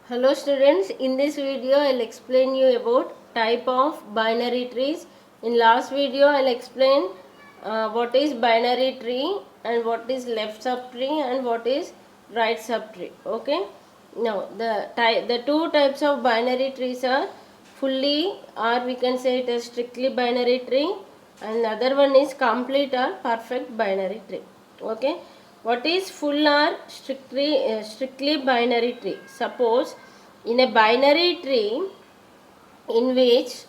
Hello students, in this video I'll explain you about type of binary trees. In last video I'll explain what is binary tree and what is left subtree and what is right subtree. Okay. Now the two types of binary trees are fully, or we can say it as strictly binary tree, and the other one is complete or perfect binary tree. Okay. What is full or strictly binary tree? Suppose in a binary tree in which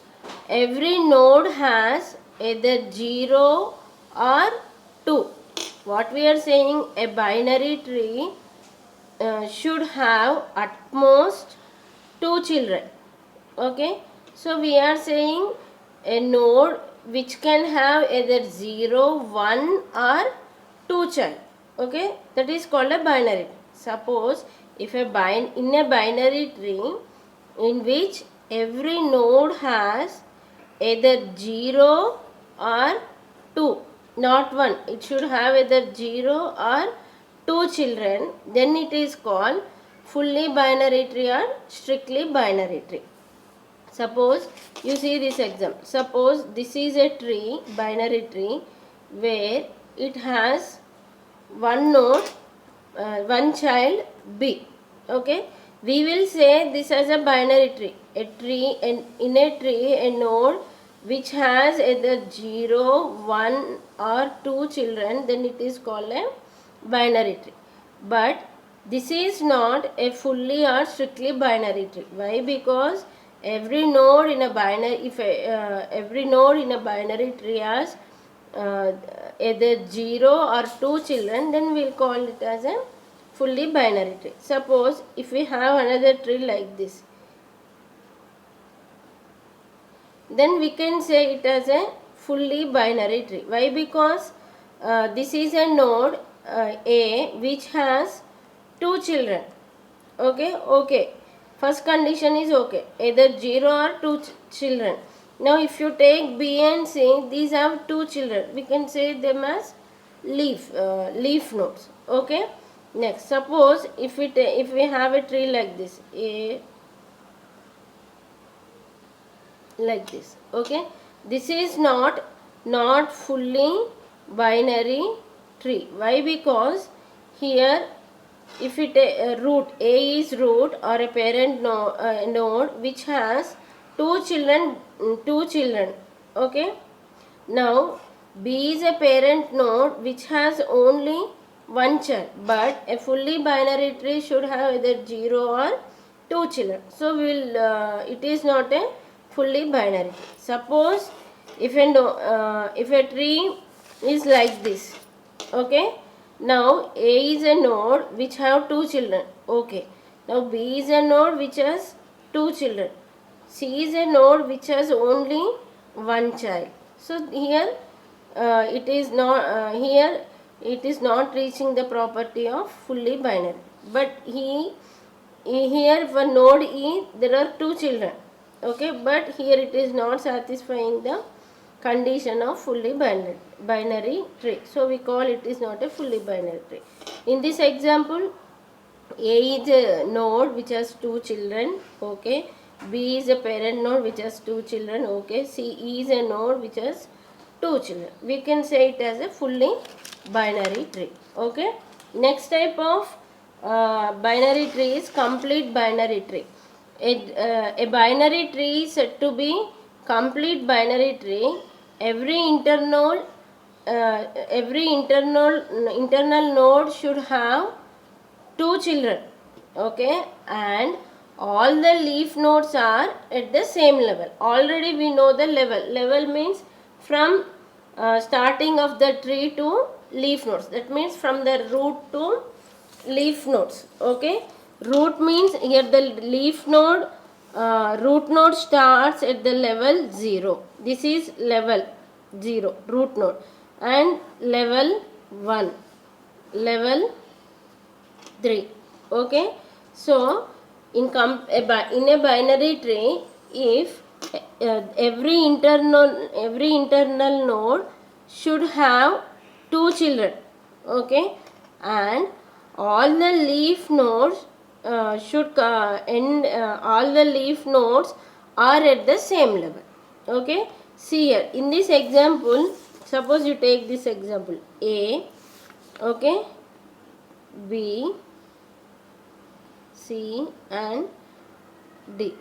every node has either 0 or 2. What we are saying, a binary tree should have at most 2 children. Okay, so we are saying a node which can have either 0, 1 or 2 child. Okay, that is called a binary. Suppose if in a binary tree in which every node has either 0 or 2, not 1, it should have either 0 or 2 children, then it is called fully binary tree or strictly binary tree. Suppose you see this example. Suppose this is a tree, binary tree, where it has one node, one child B. Okay, we will say this as a binary tree. A tree, and in a tree, a node which has either 0, 1 or 2 children, then it is called a binary tree. But this is not a fully or strictly binary tree. Why? Because every node in a binary, every node in a binary tree has either 0 or 2 children, then we'll call it as a fully binary tree. Suppose if we have another tree like this, then we can say it as a fully binary tree. Why? Because this is a node A which has 2 children. Okay. First condition is okay. Either 0 or 2 children. Now if you take B and C, these have 2 children. We can say them as leaf nodes. Okay. Next, suppose if we have a tree like this, like this. Okay, this is not fully binary tree. Why? Because here if it root A is root or a parent node which has two children. Okay, now B is a parent node which has only one child, but a fully binary tree should have either 0 or 2 children. So it is not a fully binary. Suppose if a tree is like this. Okay, now A is a node which have 2 children. Okay, now B is a node which has 2 children. C is a node which has only one child. So here it is not reaching the property of fully binary. But here for node E there are 2 children. Okay, but here it is not satisfying the condition of fully binary tree. So we call it is not a fully binary tree. In this example, A is a node which has 2 children. Okay, B is a parent node which has 2 children. Okay, C is a node which has 2 children. We can say it as a fully binary tree. Okay, next type of binary tree is complete binary tree. A binary tree is said to be complete binary tree. Every internal node should have 2 children. Okay, and all the leaf nodes are at the same level. Already we know the level means from starting of the tree to leaf nodes. That means from the root to leaf nodes. Okay, root means here the leaf node root node starts at the level 0. This is level 0, root node, and level 1, level 3. Okay, so in a binary tree, if every internal node should have 2 children. Okay, and all the leaf nodes should end all the leaf nodes are at the same level. Okay, see here in this example, suppose you take this example A, okay, B, C and D.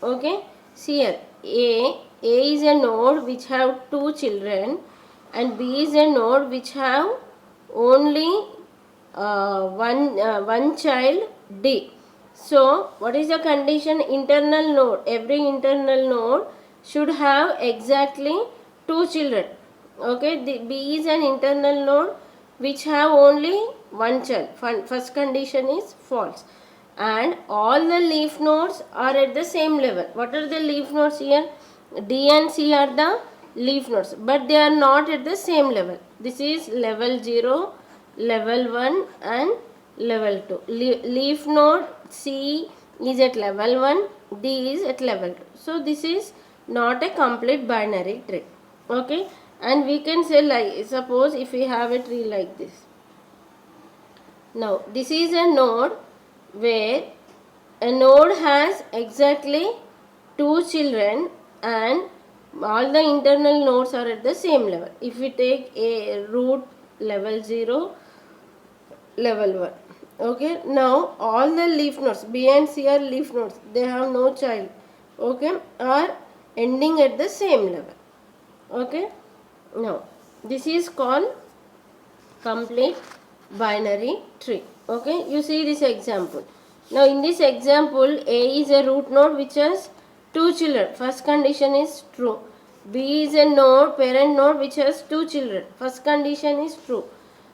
Okay, see here A is a node which have two children and B is a node which have only one child D. So what is the condition? Internal node, every internal node should have exactly two children. Okay, the B is an internal node which have only one child. First condition is false. And all the leaf nodes are at the same level. What are the leaf nodes here? D and C are the leaf nodes, but they are not at the same level. This is level 0, level 1 and level 2. Leaf node C is at level 1, D is at level 2. So this is not a complete binary tree. Okay, and we can say, like, suppose if we have a tree like this. Now this is a node where a node has exactly two children and all the internal nodes are at the same level. If we take a root level 0, level 1. Okay, now all the leaf nodes, B and C are leaf nodes, they have no child, okay, are ending at the same level. Okay, now this is called complete binary tree. Okay, you see this example. Now in this example, A is a root node which has two children. First condition is true. B is a node, parent node which has two children. First condition is true.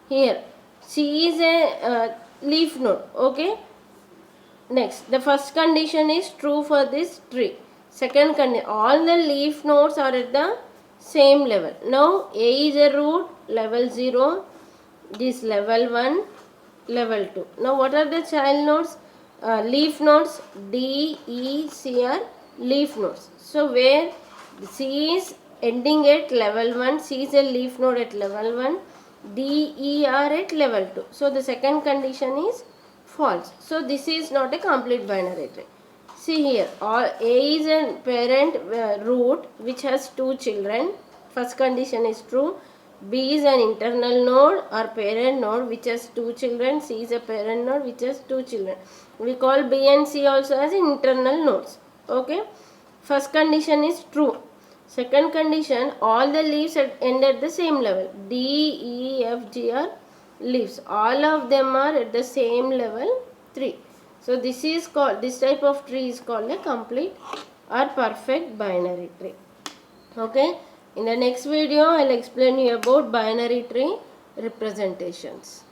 Here C is a leaf node. Okay. Next, the first condition is true for this tree. Second condition, all the leaf nodes are at the same level. Now A is a root, level 0. This level 1, level 2. Now what are the child nodes? Leaf nodes D, E, C are leaf nodes. So where C is ending at level 1, C is a leaf node at level 1, D, E are at level 2. So the second condition is false. So this is not a complete binary tree. See here, A is a parent root which has two children. First condition is true. B is an internal node or parent node which has two children. C is a parent node which has two children. We call B and C also as internal nodes. Okay. First condition is true. Second condition, all the leaves end at the same level. D, E, F, G are leaves. All of them are at the same level 3. So this is called, this type of tree is called a complete or perfect binary tree. Okay. In the next video, I will explain you about binary tree representations.